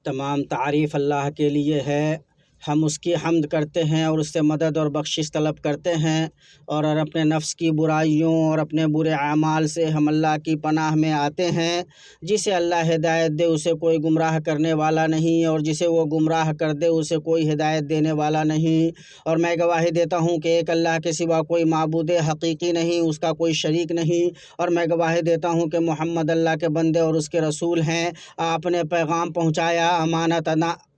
تمام تعریف اللہ کے لیے ہے۔ ہم اس کی حمد کرتے ہیں اور اس سے مدد اور بخشش طلب کرتے ہیں، اور اپنے نفس کی برائیوں اور اپنے برے اعمال سے ہم اللہ کی پناہ میں آتے ہیں۔ جسے اللہ ہدایت دے اسے کوئی گمراہ کرنے والا نہیں، اور جسے وہ گمراہ کر دے اسے کوئی ہدایت دینے والا نہیں۔ اور میں گواہی دیتا ہوں کہ ایک اللہ کے سوا کوئی معبود حقیقی نہیں، اس کا کوئی شریک نہیں، اور میں گواہی دیتا ہوں کہ محمد اللہ کے بندے اور اس کے رسول ہیں۔ آپ نے پیغام پہنچایا،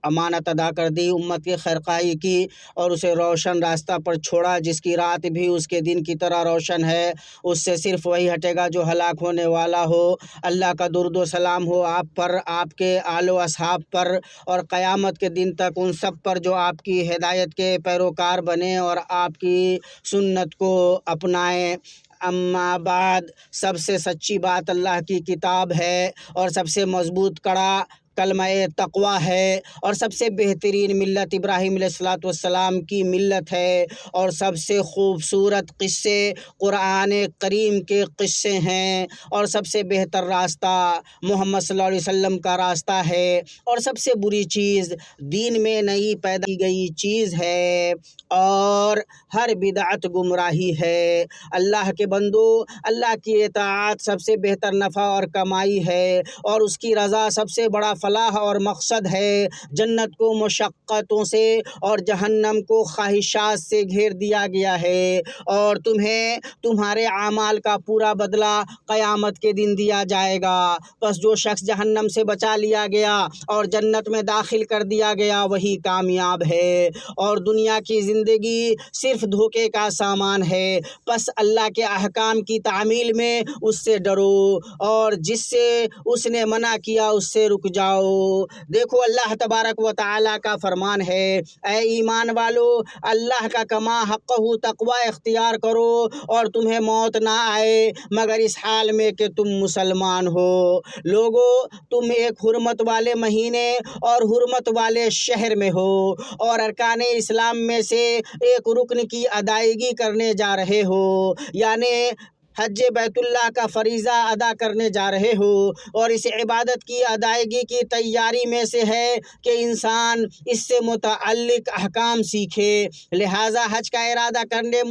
امانت ادا کر دی، امت کی خیرخواہی کی اور اسے روشن راستہ پر چھوڑا، جس کی رات بھی اس کے دن کی طرح روشن ہے۔ اس سے صرف وہی ہٹے گا جو ہلاک ہونے والا ہو۔ اللہ کا درود و سلام ہو آپ پر، آپ کے آل و اصحاب پر، اور قیامت کے دن تک ان سب پر جو آپ کی ہدایت کے پیروکار بنے اور آپ کی سنت کو اپنائیں۔ اما بعد، سب سے سچی بات اللہ کی کتاب ہے، اور سب سے مضبوط کڑا کلمہ تقوی ہے، اور سب سے بہترین ملت ابراہیم علیہ السلام کی ملت ہے، اور سب سے خوبصورت قصے قرآن کریم کے قصے ہیں، اور سب سے بہتر راستہ محمد صلی اللہ علیہ وسلم کا راستہ ہے، اور سب سے بری چیز دین میں نئی پیدا کی گئی چیز ہے، اور ہر بدعت گمراہی ہے۔ اللہ کے بندو، اللہ کی اطاعت سب سے بہتر نفع اور کمائی ہے، اور اس کی رضا سب سے بڑا فلاح اور مقصد ہے۔ جنت کو مشقتوں سے اور جہنم کو خواہشات سے گھیر دیا گیا ہے، اور تمہیں تمہارے اعمال کا پورا بدلہ قیامت کے دن دیا جائے گا۔ بس جو شخص جہنم سے بچا لیا گیا اور جنت میں داخل کر دیا گیا وہی کامیاب ہے، اور دنیا کی زندگی صرف دھوکے کا سامان ہے۔ بس اللہ کے احکام کی تعمیل میں اس سے ڈرو، اور جس سے اس نے منع کیا اس سے رک جاؤ۔ دیکھو، اللہ تبارک و تعالیٰ کا فرمان ہے، اے ایمان والو، اللہ کا کما حقہ تقوی اختیار کرو، اور تمہیں موت نہ آئے مگر اس حال میں کہ تم مسلمان ہو۔ لوگو، تم ایک حرمت والے مہینے اور حرمت والے شہر میں ہو، اور ارکان اسلام میں سے ایک رکن کی ادائیگی کرنے جا رہے ہو، یعنی حج بیت اللہ کا فریضہ ادا کرنے جا رہے ہو، اور اس عبادت کی ادائیگی کی تیاری میں سے ہے کہ انسان اس سے متعلق احکام سیکھے۔ لہٰذا حج کا ارادہ کرنے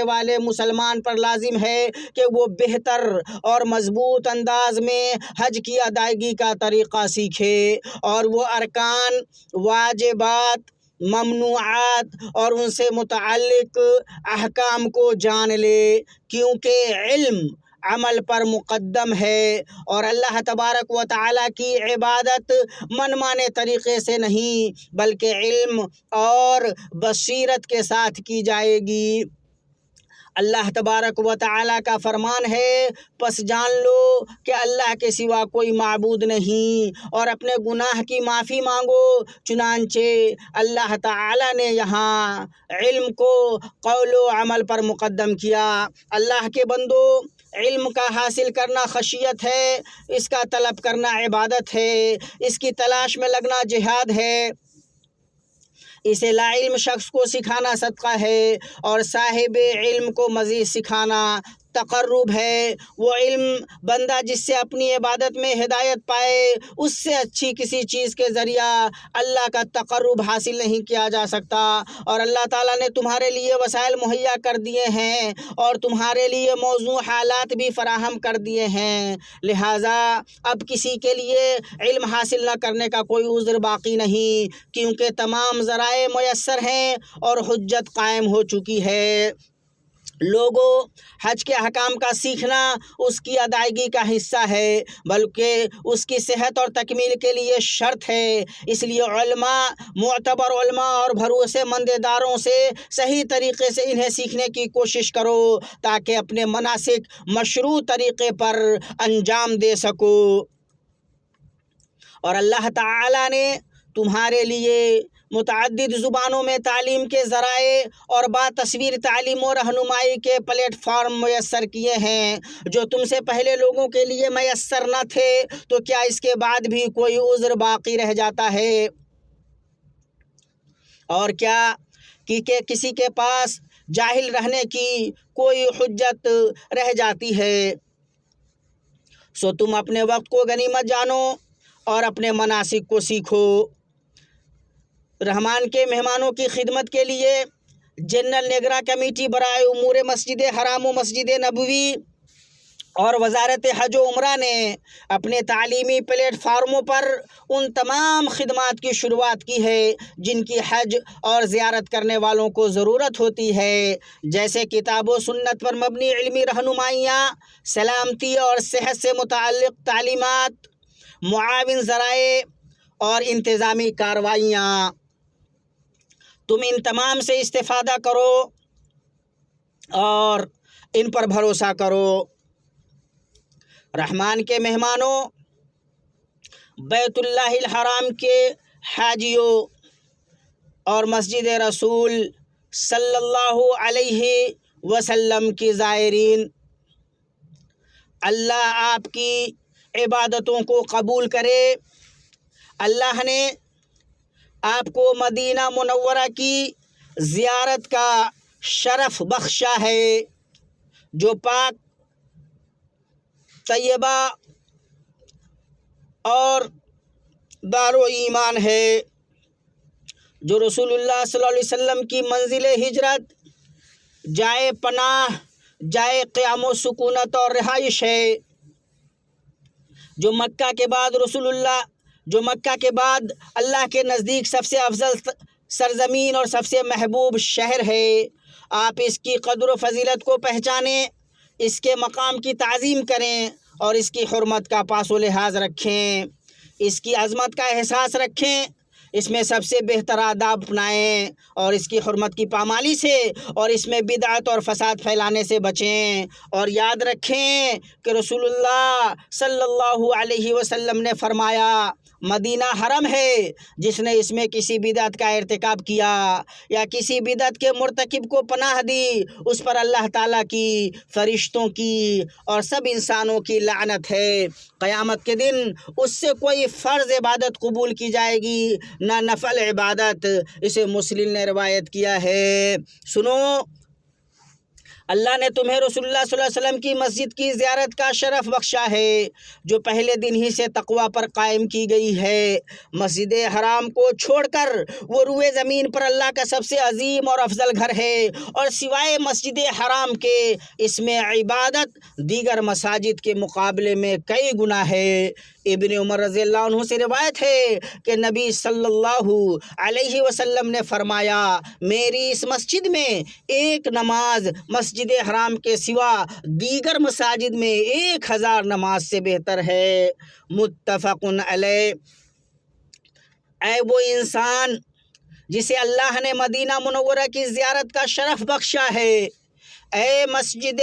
والے مسلمان پر لازم ہے کہ وہ بہتر اور مضبوط انداز میں حج کی ادائیگی کا طریقہ سیکھے، اور وہ ارکان، واجبات، ممنوعات اور ان سے متعلق احکام کو جان لے، کیونکہ علم عمل پر مقدم ہے، اور اللہ تبارک و تعالیٰ کی عبادت من مانے طریقے سے نہیں بلکہ علم اور بصیرت کے ساتھ کی جائے گی۔ اللہ تبارک و تعالیٰ کا فرمان ہے، پس جان لو کہ اللہ کے سوا کوئی معبود نہیں، اور اپنے گناہ کی معافی مانگو۔ چنانچہ اللہ تعالیٰ نے یہاں علم کو قول و عمل پر مقدم کیا۔ اللہ کے بندو، علم کا حاصل کرنا خشیت ہے، اس کا طلب کرنا عبادت ہے، اس کی تلاش میں لگنا جہاد ہے، اسے لا علم شخص کو سکھانا صدقہ ہے، اور صاحب علم کو مزید سکھانا تقرب ہے۔ وہ علم بندہ جس سے اپنی عبادت میں ہدایت پائے، اس سے اچھی کسی چیز کے ذریعہ اللہ کا تقرب حاصل نہیں کیا جا سکتا، اور اللہ تعالیٰ نے تمہارے لیے وسائل مہیا کر دیے ہیں، اور تمہارے لیے موزوں حالات بھی فراہم کر دیے ہیں۔ لہٰذا اب کسی کے لیے علم حاصل نہ کرنے کا کوئی عذر باقی نہیں، کیونکہ تمام ذرائع میسر ہیں اور حجت قائم ہو چکی ہے۔ لوگو، حج کے احکام کا سیکھنا اس کی ادائیگی کا حصہ ہے، بلکہ اس کی صحت اور تکمیل کے لیے شرط ہے۔ اس لیے علماء، معتبر علماء اور بھروسے مند اداروں سے صحیح طریقے سے انہیں سیکھنے کی کوشش کرو، تاکہ اپنے مناسک مشروع طریقے پر انجام دے سکو۔ اور اللہ تعالیٰ نے تمہارے لیے متعدد زبانوں میں تعلیم کے ذرائع اور با تصویر تعلیم و رہنمائی کے پلیٹ فارم میسر کیے ہیں، جو تم سے پہلے لوگوں کے لیے میسر نہ تھے، تو کیا اس کے بعد بھی کوئی عذر باقی رہ جاتا ہے؟ اور کیا کہ کسی کے پاس جاہل رہنے کی کوئی حجت رہ جاتی ہے؟ سو تم اپنے وقت کو غنیمت جانو اور اپنے مناسک کو سیکھو۔ رحمان کے مہمانوں کی خدمت کے لیے جنرل نگراں کمیٹی برائے امور مسجد حرام و مسجد نبوی اور وزارت حج و عمرہ نے اپنے تعلیمی پلیٹ فارموں پر ان تمام خدمات کی شروعات کی ہے جن کی حج اور زیارت کرنے والوں کو ضرورت ہوتی ہے، جیسے کتاب و سنت پر مبنی علمی رہنمائیاں، سلامتی اور صحت سے متعلق تعلیمات، معاون ذرائع اور انتظامی کارروائیاں۔ تم ان تمام سے استفادہ کرو اور ان پر بھروسہ کرو۔ رحمان کے مہمانوں، بیت اللہ الحرام کے حاجیوں اور مسجد رسول صلی اللہ علیہ وسلم کی زائرین، اللہ آپ کی عبادتوں کو قبول کرے۔ اللہ نے آپ کو مدینہ منورہ کی زیارت کا شرف بخشا ہے، جو پاک، طیبہ اور دار و ایمان ہے، جو رسول اللہ صلی اللہ علیہ وسلم کی منزل ہجرت، جائے پناہ، جائے قیام و سکونت اور رہائش ہے، جو مکہ کے بعد اللہ کے نزدیک سب سے افضل سرزمین اور سب سے محبوب شہر ہے۔ آپ اس کی قدر و فضیلت کو پہچانیں، اس کے مقام کی تعظیم کریں اور اس کی حرمت کا پاس و لحاظ رکھیں، اس کی عظمت کا احساس رکھیں، اس میں سب سے بہتر آداب اپنائیں اور اس کی حرمت کی پامالی سے اور اس میں بدعت اور فساد پھیلانے سے بچیں، اور یاد رکھیں کہ رسول اللہ صلی اللہ علیہ وسلم نے فرمایا، مدینہ حرم ہے، جس نے اس میں کسی بدعت کا ارتکاب کیا یا کسی بدعت کے مرتکب کو پناہ دی، اس پر اللہ تعالیٰ کی، فرشتوں کی اور سب انسانوں کی لعنت ہے۔ قیامت کے دن اس سے کوئی فرض عبادت قبول کی جائے گی نہ نفل عبادت۔ اسے مسلم نے روایت کیا ہے۔ سنو، اللہ نے تمہیں رسول اللہ صلی اللہ علیہ وسلم کی مسجد کی زیارت کا شرف بخشا ہے، جو پہلے دن ہی سے تقوی پر قائم کی گئی ہے۔ مسجد حرام کو چھوڑ کر وہ روئے زمین پر اللہ کا سب سے عظیم اور افضل گھر ہے، اور سوائے مسجد حرام کے اس میں عبادت دیگر مساجد کے مقابلے میں کئی گنا ہے۔ ابن عمر رضی اللہ عنہ سے روایت ہے کہ نبی صلی اللہ علیہ وسلم نے فرمایا، میری اس مسجد میں ایک نماز مسجد حرام کے سوا دیگر مساجد میں 1000 نماز سے بہتر ہے۔ متفق علیہ۔ اے وہ انسان جسے اللہ نے مدینہ منورہ کی زیارت کا شرف بخشا ہے، اے مسجد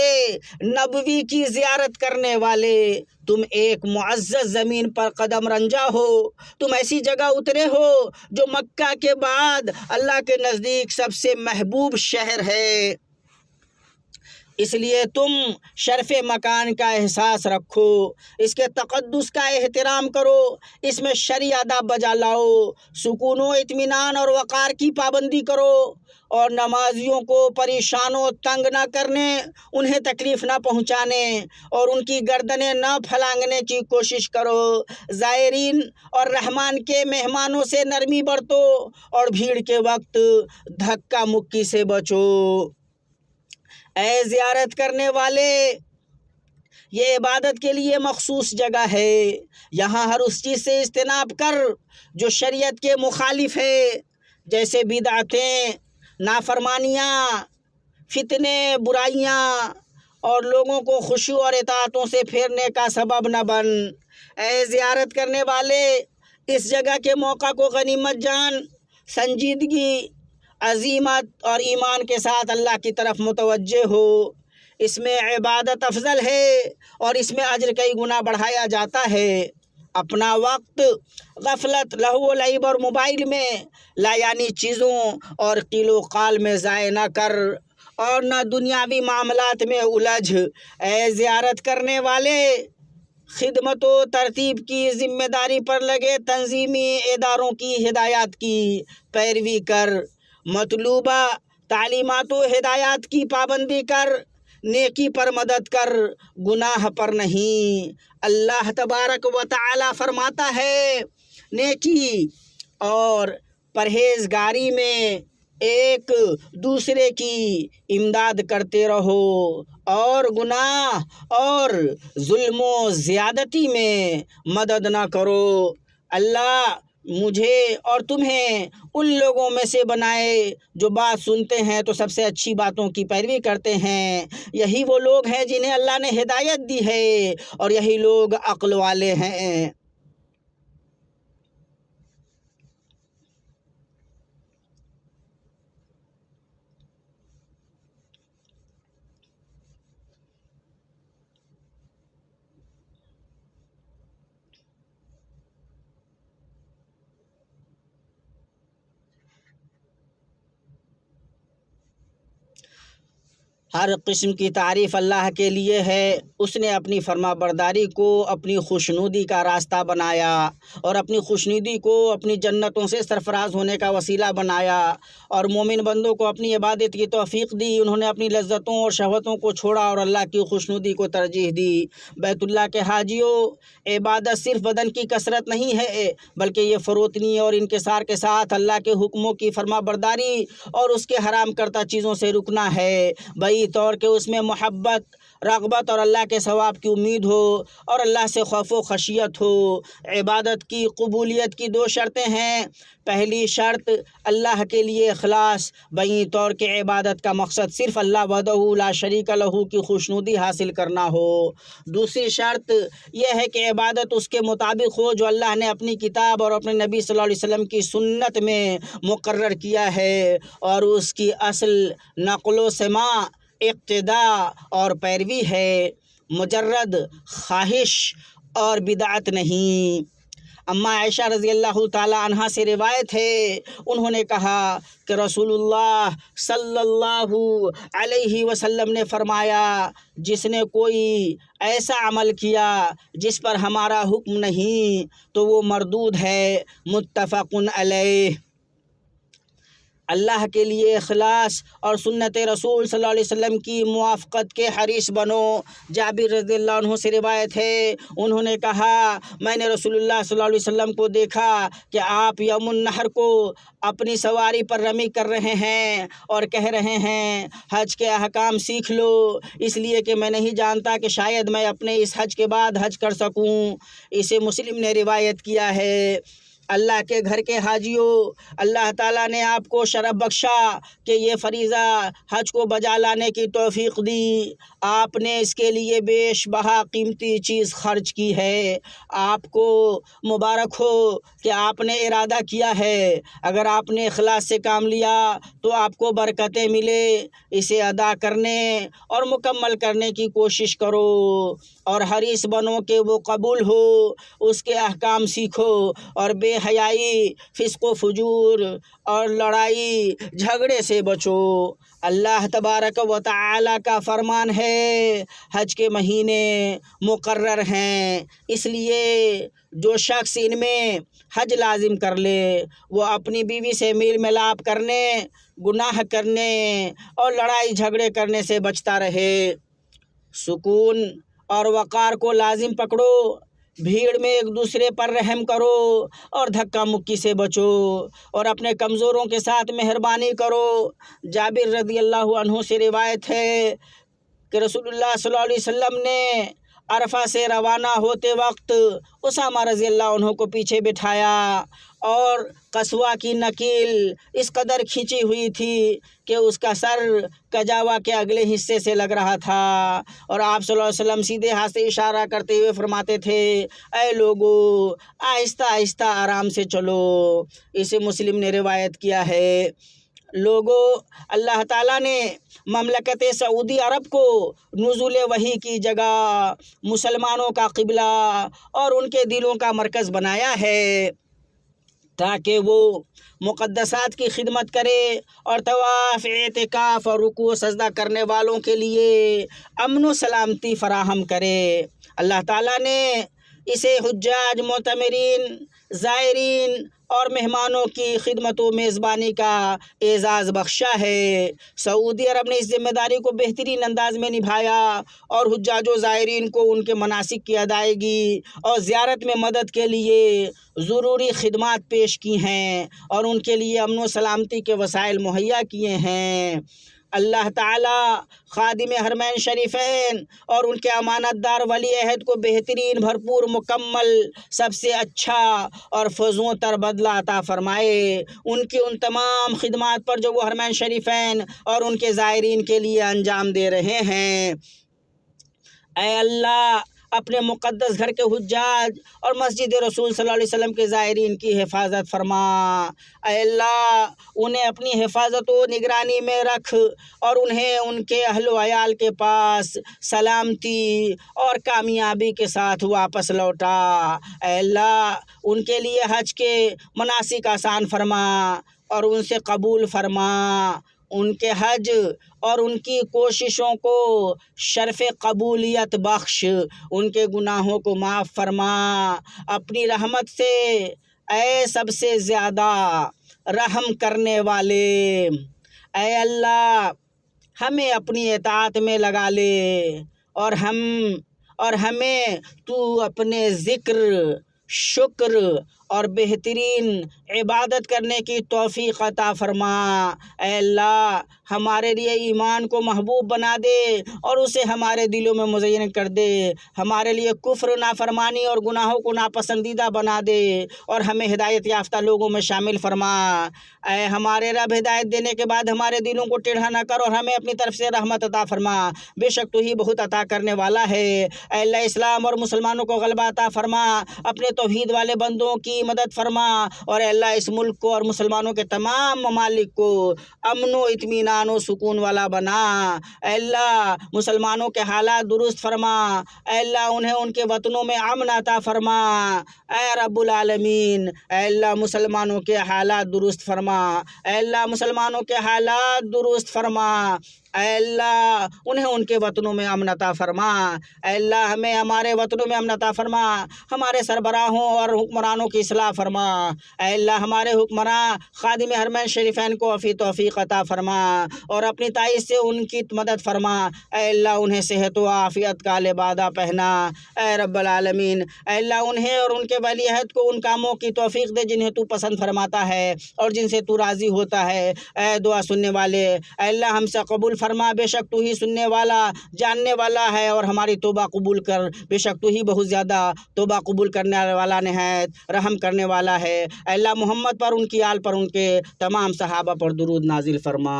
نبوی کی زیارت کرنے والے، تم ایک معزز زمین پر قدم رنجا ہو، تم ایسی جگہ اترے ہو جو مکہ کے بعد اللہ کے نزدیک سب سے محبوب شہر ہے، اس لیے تم شرف مکان کا احساس رکھو، اس کے تقدس کا احترام کرو، اس میں شرعی آداب بجا لاؤ، سکون و اطمینان اور وقار کی پابندی کرو، اور نمازیوں کو پریشان و تنگ نہ کرنے، انہیں تکلیف نہ پہنچانے اور ان کی گردنیں نہ پھلانگنے کی کوشش کرو۔ زائرین اور رحمان کے مہمانوں سے نرمی برتو اور بھیڑ کے وقت دھکا مکی سے بچو۔ اے زیارت کرنے والے، یہ عبادت کے لیے مخصوص جگہ ہے، یہاں ہر اس چیز سے اجتناب کر جو شریعت کے مخالف ہے، جیسے بدعتیں، نافرمانیاں، فتنے، برائیاں، اور لوگوں کو خشوع اور اطاعتوں سے پھیرنے کا سبب نہ بن۔ اے زیارت کرنے والے، اس جگہ کے موقع کو غنیمت جان، سنجیدگی، عزیمت اور ایمان کے ساتھ اللہ کی طرف متوجہ ہو۔ اس میں عبادت افضل ہے اور اس میں اجر کئی گنا بڑھایا جاتا ہے۔ اپنا وقت غفلت، لہو و لعب اور موبائل میں لا یعنی چیزوں اور قیل و قال میں ضائع نہ کر، اور نہ دنیاوی معاملات میں الجھ۔ اے زیارت کرنے والے، خدمت و ترتیب کی ذمہ داری پر لگے تنظیمی اداروں کی ہدایات کی پیروی کر، مطلوبہ تعلیمات و ہدایات کی پابندی کر، نیکی پر مدد کر، گناہ پر نہیں۔ اللہ تبارک و تعالی فرماتا ہے نیکی اور پرہیزگاری میں ایک دوسرے کی امداد کرتے رہو، اور گناہ اور ظلم و زیادتی میں مدد نہ کرو۔ اللہ مجھے اور تمہیں ان لوگوں میں سے بنائے جو بات سنتے ہیں تو سب سے اچھی باتوں کی پیروی کرتے ہیں۔ یہی وہ لوگ ہیں جنہیں اللہ نے ہدایت دی ہے، اور یہی لوگ عقل والے ہیں۔ ہر قسم کی تعریف اللہ کے لیے ہے۔ اس نے اپنی فرما برداری کو اپنی خوشنودی کا راستہ بنایا، اور اپنی خوشنودی کو اپنی جنتوں سے سرفراز ہونے کا وسیلہ بنایا، اور مومن بندوں کو اپنی عبادت کی توفیق دی۔ انہوں نے اپنی لذتوں اور شہوتوں کو چھوڑا اور اللہ کی خوشنودی کو ترجیح دی۔ بیت اللہ کے حاجیوں، عبادت صرف بدن کی کثرت نہیں ہے، بلکہ یہ فروتنی اور انکسار کے ساتھ اللہ کے حکموں کی فرما برداری اور اس کے حرام کردہ چیزوں سے رکنا ہے، بعید طور کہ اس میں محبت، رغبت اور اللہ کے ثواب کی امید ہو، اور اللہ سے خوف و خشیت ہو۔ عبادت کی قبولیت کی دو شرطیں ہیں۔ پہلی شرط اللہ کے لیے اخلاص، بعید طور کہ عبادت کا مقصد صرف اللہ وحدہ لا شریک لہ کی خوشنودی حاصل کرنا ہو۔ دوسری شرط یہ ہے کہ عبادت اس کے مطابق ہو جو اللہ نے اپنی کتاب اور اپنے نبی صلی اللہ علیہ وسلم کی سنت میں مقرر کیا ہے، اور اس کی اصل نقل و سماع، اقتداء اور پیروی ہے، مجرد خواہش اور بدعت نہیں۔ اما عائشہ رضی اللہ تعالی عنہا سے روایت ہے، انہوں نے کہا کہ رسول اللہ صلی اللہ علیہ وسلم نے فرمایا، جس نے کوئی ایسا عمل کیا جس پر ہمارا حکم نہیں تو وہ مردود ہے، متفق علیہ۔ اللہ کے لیے اخلاص اور سنت رسول صلی اللہ علیہ وسلم کی موافقت کے حریص بنو۔ جابر رضی اللہ عنہ سے روایت ہے، انہوں نے کہا، میں نے رسول اللہ صلی اللہ علیہ وسلم کو دیکھا کہ آپ یوم النحر کو اپنی سواری پر رمی کر رہے ہیں اور کہہ رہے ہیں، حج کے احکام سیکھ لو، اس لیے کہ میں نہیں جانتا کہ شاید میں اپنے اس حج کے بعد حج کر سکوں۔ اسے مسلم نے روایت کیا ہے۔ اللہ کے گھر کے حاجیوں، اللہ تعالیٰ نے آپ کو شرف بخشا کہ یہ فریضہ حج کو بجا لانے کی توفیق دی۔ آپ نے اس کے لیے بیش بہا قیمتی چیز خرچ کی ہے۔ آپ کو مبارک ہو کہ آپ نے ارادہ کیا ہے۔ اگر آپ نے اخلاص سے کام لیا تو آپ کو برکتیں ملے۔ اسے ادا کرنے اور مکمل کرنے کی کوشش کرو، اور حریص بنو کہ وہ قبول ہو۔ اس کے احکام سیکھو، اور بے حیائی، فسق و فجور اور لڑائی جھگڑے سے بچو۔ اللہ تبارک و تعالی کا فرمان ہے، حج کے مہینے مقرر ہیں، اس لیے جو شخص ان میں حج لازم کر لے وہ اپنی بیوی سے میل ملاپ کرنے، گناہ کرنے اور لڑائی جھگڑے کرنے سے بچتا رہے۔ سکون اور وقار کو لازم پکڑو، بھیڑ میں ایک دوسرے پر رحم کرو اور دھکا مکی سے بچو، اور اپنے کمزوروں کے ساتھ مہربانی کرو۔ جابر رضی اللہ عنہ سے روایت ہے کہ رسول اللہ صلی اللہ علیہ وسلم نے عرفہ سے روانہ ہوتے وقت اسامہ رضی اللہ عنہ کو پیچھے بٹھایا، اور قصوہ کی نکیل اس قدر کھینچی ہوئی تھی کہ اس کا سر کجاوا کے اگلے حصے سے لگ رہا تھا، اور آپ صلی اللہ علیہ وسلم سیدھے ہاتھ سے اشارہ کرتے ہوئے فرماتے تھے، اے لوگو، آہستہ آہستہ آرام سے چلو۔ اسے مسلم نے روایت کیا ہے۔ لوگوں، اللہ تعالیٰ نے مملکت سعودی عرب کو نزول وحی کی جگہ، مسلمانوں کا قبلہ اور ان کے دلوں کا مرکز بنایا ہے، تاکہ وہ مقدسات کی خدمت کرے اور طواف، اعتکاف اور رکوع و سجدہ کرنے والوں کے لیے امن و سلامتی فراہم کرے۔ اللہ تعالیٰ نے اسے حجاج، معتمرین، زائرین اور مہمانوں کی خدمت و میزبانی کا اعزاز بخشا ہے۔ سعودی عرب نے اس ذمہ داری کو بہترین انداز میں نبھایا اور حجاج و زائرین کو ان کے مناسک کی ادائیگی اور زیارت میں مدد کے لیے ضروری خدمات پیش کی ہیں اور ان کے لیے امن و سلامتی کے وسائل مہیا کیے ہیں۔ اللہ تعالیٰ خادم حرمین شریفین اور ان کے امانت دار ولی عہد کو بہترین، بھرپور، مکمل، سب سے اچھا اور فزوں تر بدلہ عطا فرمائے ان کی ان تمام خدمات پر جو وہ حرمین شریفین اور ان کے زائرین کے لیے انجام دے رہے ہیں۔ اے اللہ، اپنے مقدس گھر کے حجاج اور مسجد رسول صلی اللہ علیہ وسلم کے زائرین کی حفاظت فرما۔ اے اللہ، انہیں اپنی حفاظت و نگرانی میں رکھ اور انہیں ان کے اہل و عیال کے پاس سلامتی اور کامیابی کے ساتھ واپس لوٹا۔ اے اللہ، ان کے لیے حج کے مناسک آسان فرما اور ان سے قبول فرما۔ ان کے حج اور ان کی کوششوں کو شرف قبولیت بخش، ان کے گناہوں کو معاف فرما اپنی رحمت سے، اے سب سے زیادہ رحم کرنے والے۔ اے اللہ، ہمیں اپنی اطاعت میں لگا لے اور ہمیں تو اپنے ذکر، شکر اور بہترین عبادت کرنے کی توفیق عطا فرما۔ اے اللہ، ہمارے لیے ایمان کو محبوب بنا دے اور اسے ہمارے دلوں میں مزین کر دے، ہمارے لیے کفر، نافرمانی اور گناہوں کو ناپسندیدہ بنا دے اور ہمیں ہدایت یافتہ لوگوں میں شامل فرما۔ اے ہمارے رب، ہدایت دینے کے بعد ہمارے دلوں کو ٹیڑھا نہ کر اور ہمیں اپنی طرف سے رحمت عطا فرما، بے شک تو ہی بہت عطا کرنے والا ہے۔ اے اللہ، اسلام اور مسلمانوں کو غلبہ عطا فرما، اپنے توحید والے بندوں کی مدد فرما اور اے اللہ، اس ملک کو اور مسلمانوں کے تمام ممالک کو امن و اطمینان و سکون والا بنا۔ اے اللہ، مسلمانوں کے حالات درست فرما، اے اللہ، انہیں ان کے وطنوں میں امن عطا فرما۔ اے رب العالمین، اے اللہ، مسلمانوں کے حالات درست فرما، اے اللہ، مسلمانوں کے حالات درست فرما، اے اللہ، انہیں ان کے وطنوں میں امن عطا فرما۔ اے اللہ، ہمیں ہمارے وطنوں میں امن عطا فرما، ہمارے سربراہوں اور حکمرانوں کی اصلاح فرما۔ اے اللہ، ہمارے حکمراں خادم حرمین شریفین کو عفی توفیق عطا فرما اور اپنی تائید سے ان کی مدد فرما۔ اے اللہ، انہیں صحت و عافیت کا لبادہ پہنا۔ اے رب العالمین، اے اللہ، انہیں اور ان کے ولی عہد کو ان کاموں کی توفیق دے جنہیں تو پسند فرماتا ہے اور جن سے تو راضی ہوتا ہے۔ اے دعا سننے والے، اے اللہ، ہم سے قبول فرما، بے شک تو ہی سننے والا، جاننے والا ہے اور ہماری توبہ قبول کر، بے شک تو ہی بہت زیادہ توبہ قبول کرنے والا، نہایت رحم کرنے والا ہے۔ اے اللہ، محمد پر، ان کی آل پر، ان کے تمام صحابہ پر درود نازل فرما۔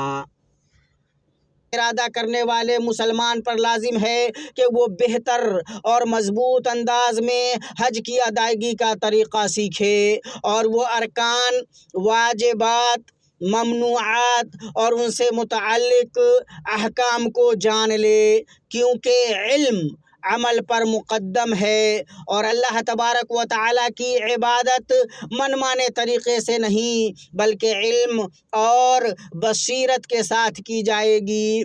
ارادہ کرنے والے مسلمان پر لازم ہے کہ وہ بہتر اور مضبوط انداز میں حج کی ادائیگی کا طریقہ سیکھے اور وہ ارکان، واجبات، ممنوعات اور ان سے متعلق احکام کو جان لے، کیونکہ علم عمل پر مقدم ہے اور اللہ تبارک و تعالیٰ کی عبادت من مانے طریقے سے نہیں بلکہ علم اور بصیرت کے ساتھ کی جائے گی۔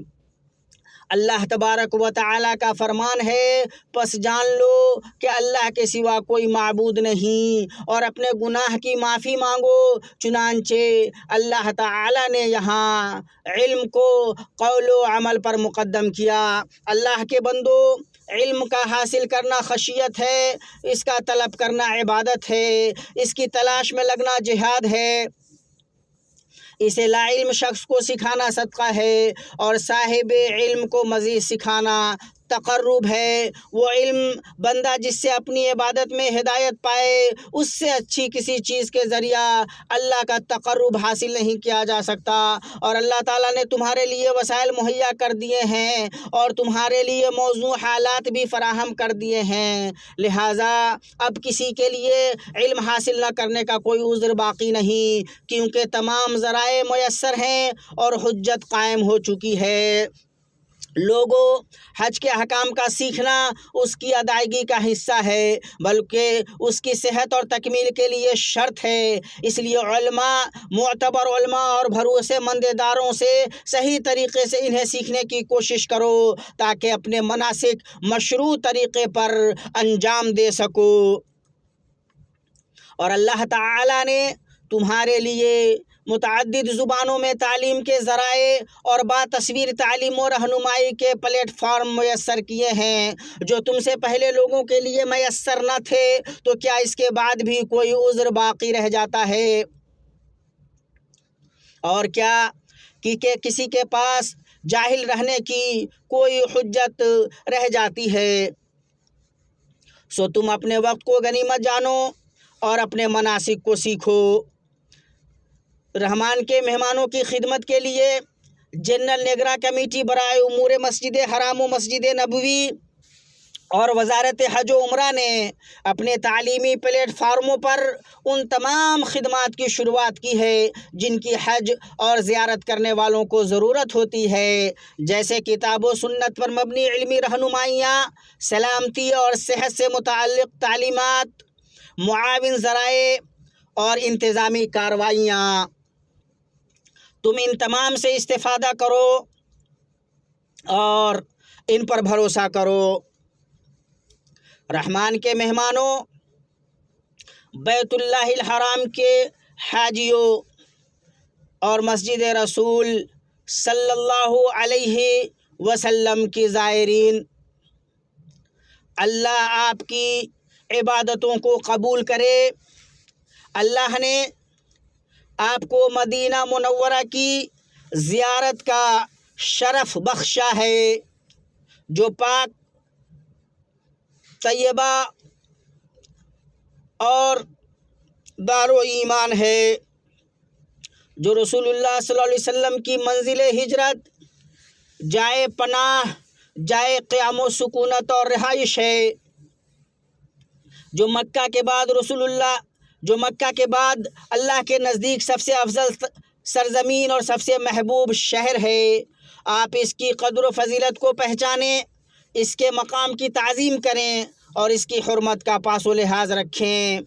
اللہ تبارک و تعالیٰ کا فرمان ہے، پس جان لو کہ اللہ کے سوا کوئی معبود نہیں اور اپنے گناہ کی معافی مانگو۔ چنانچہ اللہ تعالیٰ نے یہاں علم کو قول و عمل پر مقدم کیا۔ اللہ کے بندو، علم کا حاصل کرنا خشیت ہے، اس کا طلب کرنا عبادت ہے، اس کی تلاش میں لگنا جہاد ہے، اسے لا علم شخص کو سکھانا صدقہ ہے اور صاحب علم کو مزید سکھانا تقرب ہے۔ وہ علم بندہ جس سے اپنی عبادت میں ہدایت پائے، اس سے اچھی کسی چیز کے ذریعہ اللہ کا تقرب حاصل نہیں کیا جا سکتا اور اللہ تعالیٰ نے تمہارے لیے وسائل مہیا کر دیے ہیں اور تمہارے لیے موزوں حالات بھی فراہم کر دیے ہیں، لہٰذا اب کسی کے لیے علم حاصل نہ کرنے کا کوئی عذر باقی نہیں، کیونکہ تمام ذرائع میسر ہیں اور حجت قائم ہو چکی ہے۔ لوگوں، حج کے احکام کا سیکھنا اس کی ادائیگی کا حصہ ہے، بلکہ اس کی صحت اور تکمیل کے لیے شرط ہے۔ اس لیے علماء، معتبر علماء اور بھروسے مند اداروں سے صحیح طریقے سے انہیں سیکھنے کی کوشش کرو تاکہ اپنے مناسک مشروع طریقے پر انجام دے سکو۔ اور اللہ تعالیٰ نے تمہارے لیے متعدد زبانوں میں تعلیم کے ذرائع اور باتصویر تعلیم و رہنمائی کے پلیٹ فارم میسر کیے ہیں جو تم سے پہلے لوگوں کے لیے میسر نہ تھے، تو کیا اس کے بعد بھی کوئی عذر باقی رہ جاتا ہے؟ اور کیا کہ کسی کے پاس جاہل رہنے کی کوئی حجت رہ جاتی ہے؟ سو تم اپنے وقت کو غنیمت جانو اور اپنے مناسک کو سیکھو۔ رحمان کے مہمانوں کی خدمت کے لیے جنرل نگراں کمیٹی برائے امور مسجد حرام و مسجد نبوی اور وزارت حج و عمرہ نے اپنے تعلیمی پلیٹ فارموں پر ان تمام خدمات کی شروعات کی ہے جن کی حج اور زیارت کرنے والوں کو ضرورت ہوتی ہے، جیسے کتاب و سنت پر مبنی علمی رہنمائیاں، سلامتی اور صحت سے متعلق تعلیمات، معاون ذرائع اور انتظامی کارروائیاں۔ تم ان تمام سے استفادہ کرو اور ان پر بھروسہ کرو۔ رحمان کے مہمانوں، بیت اللہ الحرام کے حاجیوں اور مسجد رسول صلی اللہ علیہ وسلم کی زائرین، اللہ آپ کی عبادتوں کو قبول کرے۔ اللہ نے آپ کو مدینہ منورہ کی زیارت کا شرف بخشا ہے جو پاک، طیبہ اور دار و ایمان ہے، جو رسول اللہ صلی اللہ علیہ وسلم کی منزل ہجرت، جائے پناہ، جائے قیام و سکونت اور رہائش ہے، جو مکہ کے بعد اللہ کے نزدیک سب سے افضل سرزمین اور سب سے محبوب شہر ہے۔ آپ اس کی قدر و فضیلت کو پہچانیں، اس کے مقام کی تعظیم کریں اور اس کی حرمت کا پاس و لحاظ رکھیں،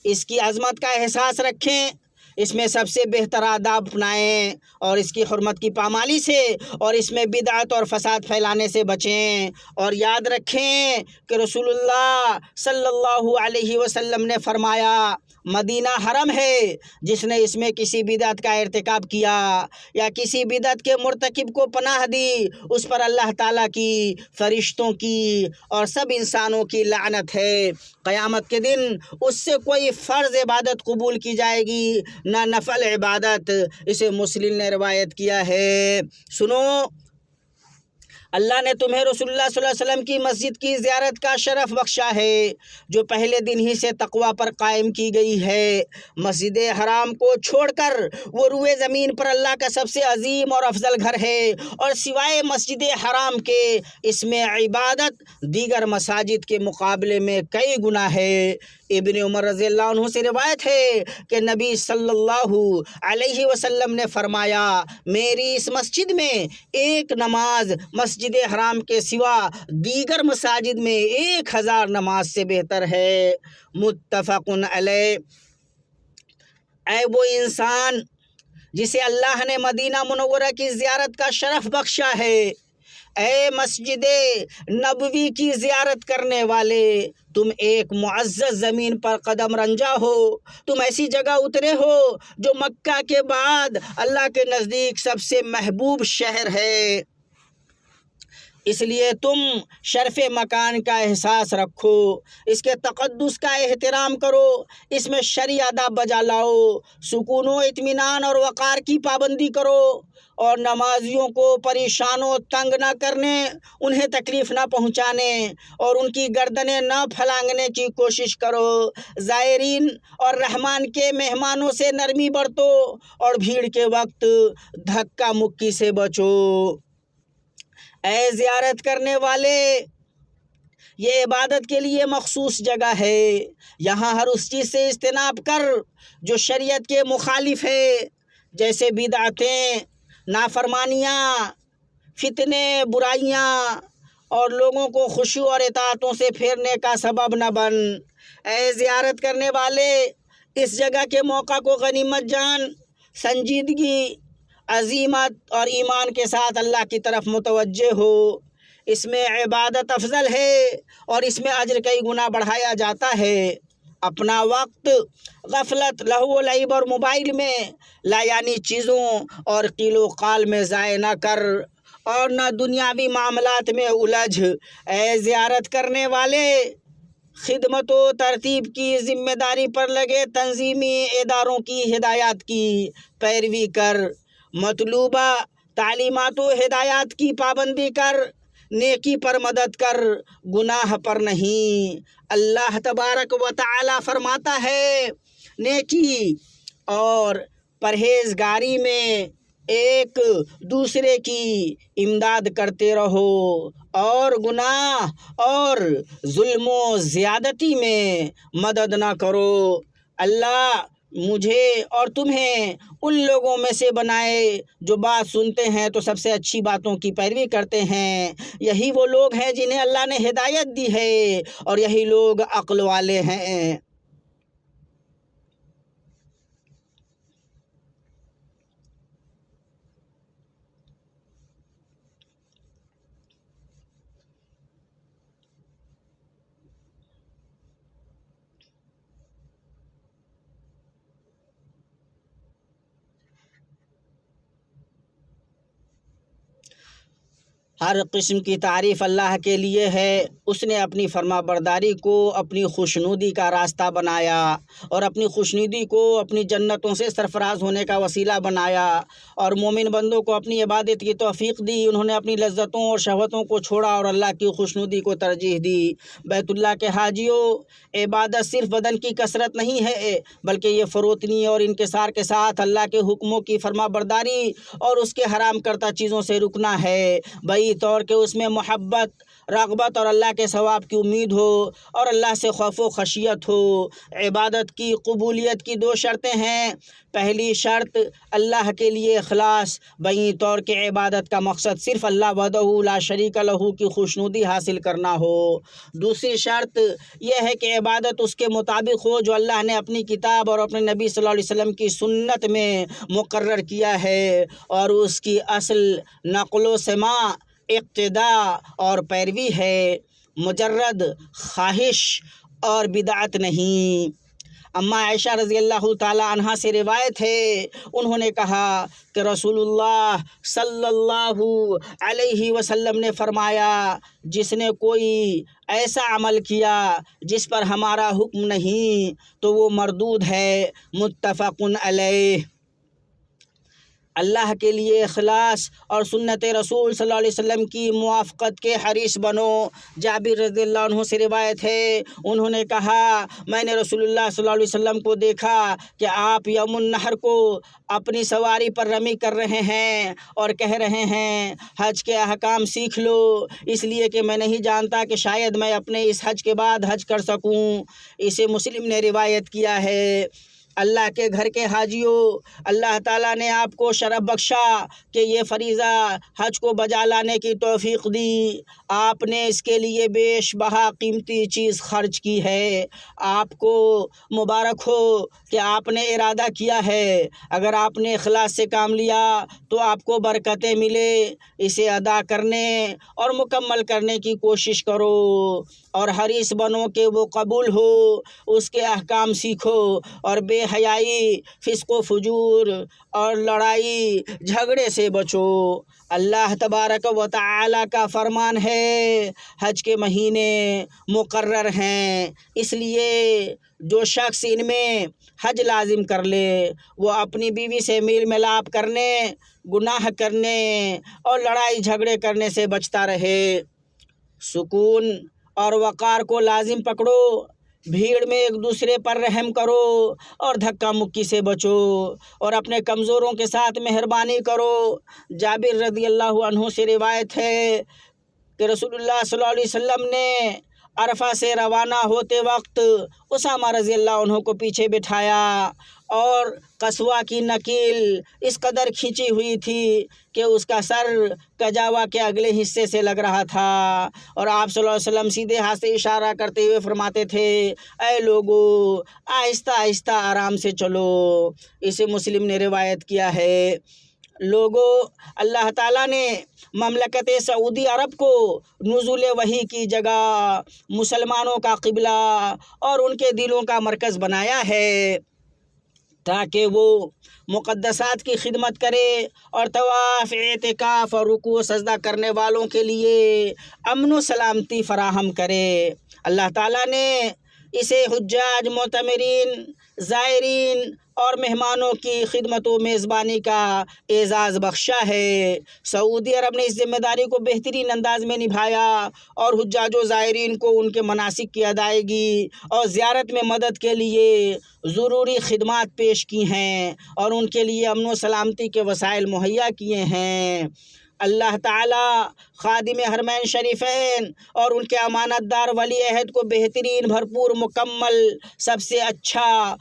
اس کی عظمت کا احساس رکھیں، اس میں سب سے بہتر آداب اپنائیں اور اس کی حرمت کی پامالی سے اور اس میں بدعت اور فساد پھیلانے سے بچیں، اور یاد رکھیں کہ رسول اللہ صلی اللہ علیہ وسلم نے فرمایا، مدینہ حرم ہے، جس نے اس میں کسی بدعت کا ارتکاب کیا یا کسی بدعت کے مرتکب کو پناہ دی، اس پر اللہ تعالیٰ کی، فرشتوں کی اور سب انسانوں کی لعنت ہے۔ قیامت کے دن اس سے کوئی فرض عبادت قبول کی جائے گی نہ نفل عبادت۔ اسے مسلم نے روایت کیا ہے۔ سنو، اللہ نے تمہیں رسول اللہ صلی اللہ علیہ وسلم کی مسجد کی زیارت کا شرف بخشا ہے جو پہلے دن ہی سے تقویٰ پر قائم کی گئی ہے۔ مسجد حرام کو چھوڑ کر وہ روئے زمین پر اللہ کا سب سے عظیم اور افضل گھر ہے، اور سوائے مسجد حرام کے اس میں عبادت دیگر مساجد کے مقابلے میں کئی گنا ہے۔ ابن عمر رضی اللہ عنہ سے روایت ہے کہ نبی صلی اللہ علیہ وسلم نے فرمایا، میری اس مسجد میں ایک نماز مسجد حرام کے سوا دیگر مساجد میں 1000 نماز سے بہتر ہے۔ متفق علیہ۔ اے وہ انسان جسے اللہ نے مدینہ منورہ کی زیارت کا شرف بخشا ہے، اے مسجد نبوی کی زیارت کرنے والے، تم ایک معزز زمین پر قدم رنجا ہو، تم ایسی جگہ اترے ہو جو مکہ کے بعد اللہ کے نزدیک سب سے محبوب شہر ہے، اس لیے تم شرف مکان کا احساس رکھو، اس کے تقدس کا احترام کرو، اس میں شرعی آداب بجا لاؤ، سکون و اطمینان اور وقار کی پابندی کرو، اور نمازیوں کو پریشان و تنگ نہ کرنے، انہیں تکلیف نہ پہنچانے اور ان کی گردنیں نہ پھلانگنے کی کوشش کرو۔ زائرین اور رحمان کے مہمانوں سے نرمی برتو اور بھیڑ کے وقت دھکا مکی سے بچو۔ اے زیارت کرنے والے، یہ عبادت کے لیے مخصوص جگہ ہے، یہاں ہر اس چیز سے اجتناب کر جو شریعت کے مخالف ہے، جیسے بدعتیں، نافرمانیاں، فتنے برائیاں اور لوگوں کو خشوع اور اطاعتوں سے پھیرنے کا سبب نہ بن۔ اے زیارت کرنے والے، اس جگہ کے موقع کو غنیمت جان، سنجیدگی، عزیمت اور ایمان کے ساتھ اللہ کی طرف متوجہ ہو۔ اس میں عبادت افضل ہے اور اس میں اجر کئی گنا بڑھایا جاتا ہے۔ اپنا وقت غفلت، لہو و لعب اور موبائل میں لایعنی چیزوں اور قیل و قال میں ضائع نہ کر اور نہ دنیاوی معاملات میں الجھ۔ اے زیارت کرنے والے، خدمت و ترتیب کی ذمہ داری پر لگے تنظیمی اداروں کی ہدایات کی پیروی کر، مطلوبہ تعلیمات و ہدایات کی پابندی کر، نیکی پر مدد کر، گناہ پر نہیں۔ اللہ تبارک و تعالی فرماتا ہے، نیکی اور پرہیزگاری میں ایک دوسرے کی امداد کرتے رہو اور گناہ اور ظلم و زیادتی میں مدد نہ کرو۔ اللہ مجھے اور تمہیں ان لوگوں میں سے بنائے جو بات سنتے ہیں تو سب سے اچھی باتوں کی پیروی کرتے ہیں۔ یہی وہ لوگ ہیں جنہیں اللہ نے ہدایت دی ہے اور یہی لوگ عقل والے ہیں۔ ہر قسم کی تعریف اللہ کے لیے ہے۔ اس نے اپنی فرما برداری کو اپنی خوشنودی کا راستہ بنایا اور اپنی خوشنودی کو اپنی جنتوں سے سرفراز ہونے کا وسیلہ بنایا، اور مومن بندوں کو اپنی عبادت کی توفیق دی۔ انہوں نے اپنی لذتوں اور شہوتوں کو چھوڑا اور اللہ کی خوشنودی کو ترجیح دی۔ بیت اللہ کے حاجیوں، عبادت صرف بدن کی کثرت نہیں ہے، بلکہ یہ فروتنی اور انکسار کے ساتھ اللہ کے حکموں کی فرما برداری اور اس کے حرام کردہ چیزوں سے رکنا ہے، بئی طور کہ اس میں محبت، رغبت اور اللہ کے ثواب کی امید ہو اور اللہ سے خوف و خشیت ہو۔ عبادت کی قبولیت کی 2 شرطیں ہیں۔ پہلی شرط اللہ کے لیے اخلاص، بین طور کہ عبادت کا مقصد صرف اللہ وحدہ لا شریک لہ کی خوشنودی حاصل کرنا ہو۔ دوسری شرط یہ ہے کہ عبادت اس کے مطابق ہو جو اللہ نے اپنی کتاب اور اپنے نبی صلی اللہ علیہ وسلم کی سنت میں مقرر کیا ہے، اور اس کی اصل نقل و سماع، اقتداء اور پیروی ہے، مجرد خواہش اور بدعت نہیں۔ اما عائشہ رضی اللہ تعالی عنہا سے روایت ہے، انہوں نے کہا کہ رسول اللہ صلی اللہ علیہ وسلم نے فرمایا، جس نے کوئی ایسا عمل کیا جس پر ہمارا حکم نہیں تو وہ مردود ہے، متفق علیہ۔ اللہ کے لیے اخلاص اور سنت رسول صلی اللہ علیہ وسلم کی موافقت کے حریص بنو۔ جابر رضی اللہ عنہ سے روایت ہے، انہوں نے کہا، میں نے رسول اللہ صلی اللہ علیہ وسلم کو دیکھا کہ آپ یوم النحر کو اپنی سواری پر رمی کر رہے ہیں اور کہہ رہے ہیں، حج کے احکام سیکھ لو، اس لیے کہ میں نہیں جانتا کہ شاید میں اپنے اس حج کے بعد حج کر سکوں۔ اسے مسلم نے روایت کیا ہے۔ اللہ کے گھر کے حاجیوں، اللہ تعالیٰ نے آپ کو شرف بخشا کہ یہ فریضہ حج کو بجا لانے کی توفیق دی۔ آپ نے اس کے لیے بیش بہا قیمتی چیز خرچ کی ہے۔ آپ کو مبارک ہو کہ آپ نے ارادہ کیا ہے۔ اگر آپ نے اخلاص سے کام لیا تو آپ کو برکتیں ملے۔ اسے ادا کرنے اور مکمل کرنے کی کوشش کرو اور حریص بنو کہ وہ قبول ہو۔ اس کے احکام سیکھو اور بے حیائی، فسق و فجور اور لڑائی جھگڑے سے بچو۔ اللہ تبارک و تعالی کا فرمان ہے، حج کے مہینے مقرر ہیں، اس لیے جو شخص ان میں حج لازم کر لے وہ اپنی بیوی سے میل ملاپ کرنے، گناہ کرنے اور لڑائی جھگڑے کرنے سے بچتا رہے۔ سکون اور وقار کو لازم پکڑو، بھیڑ میں ایک دوسرے پر رحم کرو اور دھکا مکی سے بچو اور اپنے کمزوروں کے ساتھ مہربانی کرو۔ جابر رضی اللہ عنہ سے روایت ہے کہ رسول اللہ صلی اللہ علیہ وسلم نے عرفہ سے روانہ ہوتے وقت اسامہ رضی اللہ عنہ کو پیچھے بٹھایا اور قصوہ کی نکیل اس قدر کھینچی ہوئی تھی کہ اس کا سر کجاوا کے اگلے حصے سے لگ رہا تھا، اور آپ صلی اللہ علیہ وسلم سیدھے ہاتھ سے اشارہ کرتے ہوئے فرماتے تھے اے لوگو آہستہ آہستہ آرام سے چلو۔ اسے مسلم نے روایت کیا ہے۔ لوگوں، اللہ تعالیٰ نے مملکت سعودی عرب کو نزول وحی کی جگہ، مسلمانوں کا قبلہ اور ان کے دلوں کا مرکز بنایا ہے تاکہ وہ مقدسات کی خدمت کرے اور طواف، اعتکاف اور رکوع و سجدہ کرنے والوں کے لیے امن و سلامتی فراہم کرے۔ اللہ تعالیٰ نے اسے حجاج، معتمرین، زائرین اور مہمانوں کی خدمت و میزبانی کا اعزاز بخشا ہے۔ سعودی عرب نے اس ذمہ داری کو بہترین انداز میں نبھایا اور حجاج و زائرین کو ان کے مناسک کی ادائیگی اور زیارت میں مدد کے لیے ضروری خدمات پیش کی ہیں اور ان کے لیے امن و سلامتی کے وسائل مہیا کیے ہیں۔ اللہ تعالیٰ خادم حرمین شریفین اور ان کے امانت دار ولی عہد کو بہترین، بھرپور، مکمل، سب سے اچھا